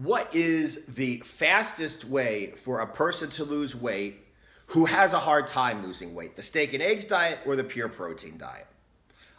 What is the fastest way for a person to lose weight who has a hard time losing weight? The steak and eggs diet or the pure protein diet?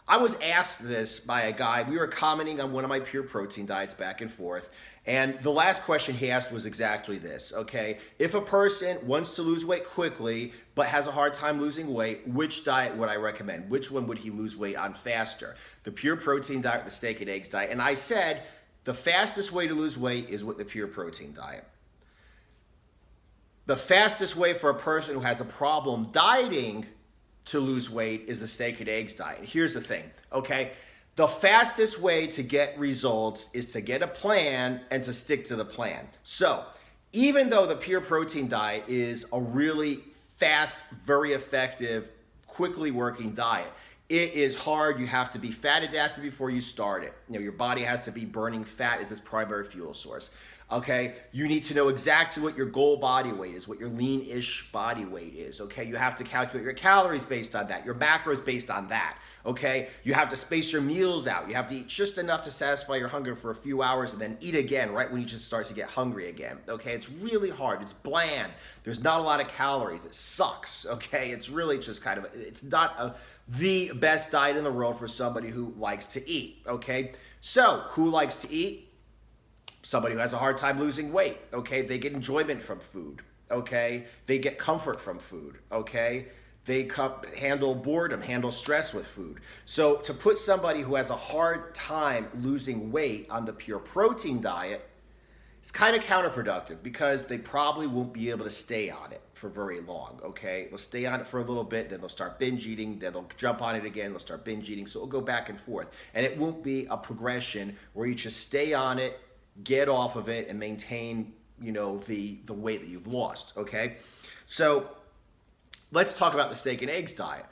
I was asked this by a guy. We were commenting on one of my pure protein diets back and forth. And the last question he asked was exactly this, okay? If a person wants to lose weight quickly but has a hard time losing weight, which diet would I recommend? Which one would he lose weight on faster? The pure protein diet or the steak and eggs diet? And I said the fastest way to lose weight is with the pure protein diet. The fastest way for a person who has a problem dieting to lose weight is the steak and eggs diet. And here's the thing, okay? The fastest way to get results is to get a plan and to stick to the plan. So even though the pure protein diet is a really fast, very effective, quickly working diet, it is hard. You have to be fat adapted before you start it. You know, your body has to be burning fat as its primary fuel source. Okay, you need to know exactly what your goal body weight is, what your lean-ish body weight is. Okay, you have to calculate your calories based on that, your macros based on that. Okay, you have to space your meals out. You have to eat just enough to satisfy your hunger for a few hours and then eat again right when you just start to get hungry again. Okay, it's really hard. It's bland. There's not a lot of calories. It sucks. Okay, it's really just kind of, it's not the best diet in the world for somebody who likes to eat. Okay, so who likes to eat? Somebody who has a hard time losing weight, okay? They get enjoyment from food, okay? They get comfort from food, okay? They handle boredom, handle stress with food. So to put somebody who has a hard time losing weight on the pure protein diet, it's kind of counterproductive because they probably won't be able to stay on it for very long, okay? They'll stay on it for a little bit, then they'll start binge eating, then they'll jump on it again, they'll start binge eating, so it'll go back and forth. And it won't be a progression where you just stay on it, get off of it and maintain, you know, the weight that you've lost, okay? So let's talk about the steak and eggs diet.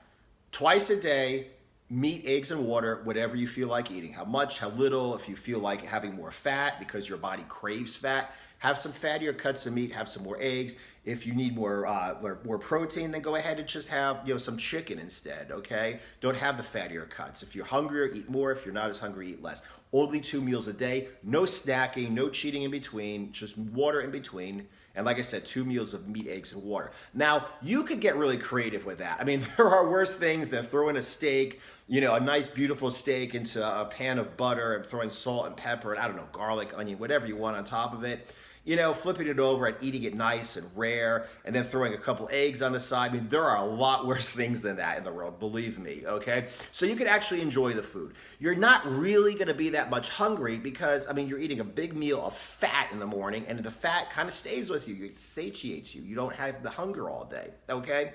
Twice a day, meat, eggs, and water, whatever you feel like eating. How much, how little, if you feel like having more fat because your body craves fat, have some fattier cuts of meat, have some more eggs. If you need more protein, then go ahead and just have, you know, some chicken instead, okay? Don't have the fattier cuts. If you're hungrier, eat more. If you're not as hungry, eat less. Only 2 meals a day, no snacking, no cheating in between, just water in between. And like I said, 2 meals of meat, eggs, and water. Now, you could get really creative with that. I mean, there are worse things than throwing a steak, you know, a nice, beautiful steak into a pan of butter and throwing salt and pepper and, I don't know, garlic, onion, whatever you want on top of it. You know, flipping it over and eating it nice and rare, and then throwing a couple eggs on the side. I mean, there are a lot worse things than that in the world, believe me, okay? So you can actually enjoy the food. You're not really gonna be that much hungry because, I mean, you're eating a big meal of fat in the morning, and the fat kind of stays with you. It satiates you. You don't have the hunger all day, okay?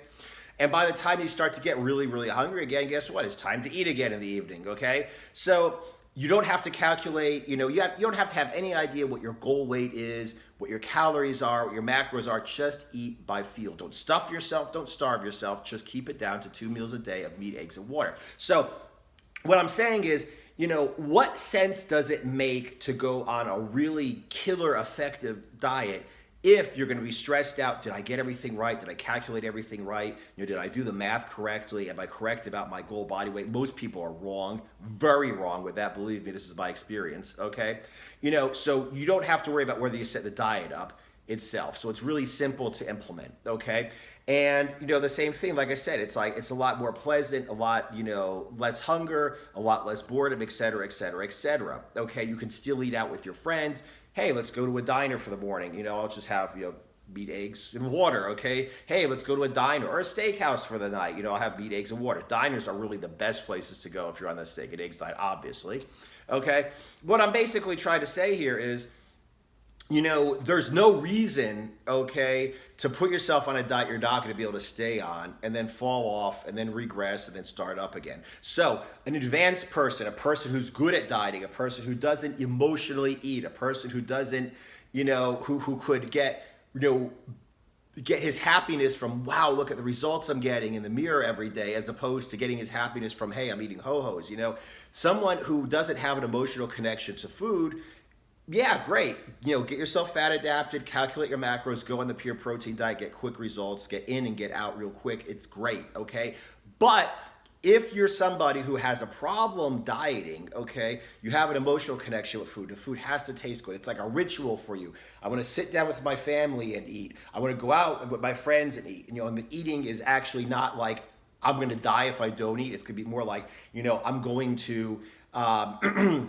And by the time you start to get really, really hungry again, guess what? It's time to eat again in the evening, okay? So you don't have to calculate, you know, you don't have to have any idea what your goal weight is, what your calories are, what your macros are. Just eat by feel. Don't stuff yourself, don't starve yourself. Just keep it down to 2 meals a day of meat, eggs, and water. So what I'm saying is, you know, what sense does it make to go on a really killer effective diet if you're going to be stressed out? Did I get everything right? Did I calculate everything right? You know, did I do the math correctly? Am I correct about my goal body weight? Most people are wrong, very wrong with that. Believe me, this is my experience, okay? You know, so you don't have to worry about whether you set the diet up itself. So it's really simple to implement, okay? And, you know, the same thing, like I said, it's like, it's a lot more pleasant, a lot, you know, less hunger, a lot less boredom, et cetera, et cetera, et cetera. Okay, you can still eat out with your friends. Hey, let's go to a diner for the morning. You know, I'll just have, you know, meat, eggs, and water, okay? Hey, let's go to a diner or a steakhouse for the night. You know, I'll have meat, eggs, and water. Diners are really the best places to go if you're on the steak and eggs diet, obviously, okay? What I'm basically trying to say here is, you know, there's no reason, okay, to put yourself on a diet you're not going to be able to stay on and then fall off and then regress and then start up again. So an advanced person, a person who's good at dieting, a person who doesn't emotionally eat, a person who doesn't, you know, who could get, you know, get his happiness from, wow, look at the results I'm getting in the mirror every day, as opposed to getting his happiness from, hey, I'm eating ho-hos, you know. Someone who doesn't have an emotional connection to food, yeah, great. You know, get yourself fat adapted, calculate your macros, go on the pure protein diet, get quick results, get in and get out real quick. It's great, okay? But if you're somebody who has a problem dieting, okay, you have an emotional connection with food. The food has to taste good. It's like a ritual for you. I want to sit down with my family and eat. I want to go out with my friends and eat. And the eating is actually not like I'm going to die if I don't eat. It's going to be more like, I'm going to, I'm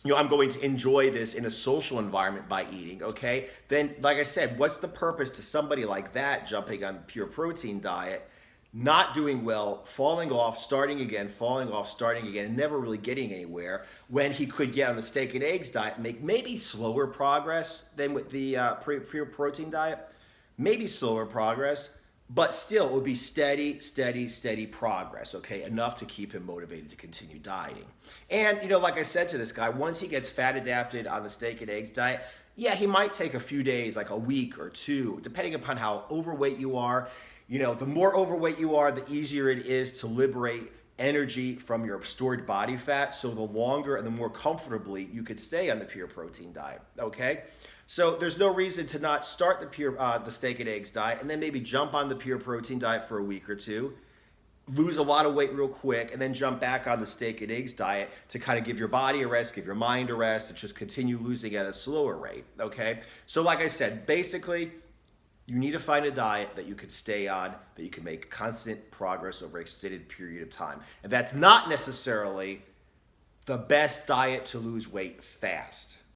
going to enjoy this in a social environment by eating, okay? Then, like I said, what's the purpose to somebody like that jumping on pure protein diet, not doing well, falling off, starting again, falling off, starting again, and never really getting anywhere, when he could get on the steak and eggs diet, make maybe slower progress than with the pure protein diet, maybe slower progress, but still it would be steady progress, okay? Enough to keep him motivated to continue dieting. And, like I said to this guy, once he gets fat adapted on the steak and eggs diet, yeah, he might take a few days, like a week or two, depending upon how overweight you are. The more overweight you are, the easier it is to liberate energy from your stored body fat. So the longer and the more comfortably you could stay on the pure protein diet, okay? So there's no reason to not start the steak and eggs diet and then maybe jump on the pure protein diet for a week or two, lose a lot of weight real quick, and then jump back on the steak and eggs diet to kind of give your body a rest, give your mind a rest, and just continue losing at a slower rate, okay? So like I said, basically, you need to find a diet that you could stay on, that you can make constant progress over an extended period of time. And that's not necessarily the best diet to lose weight fast.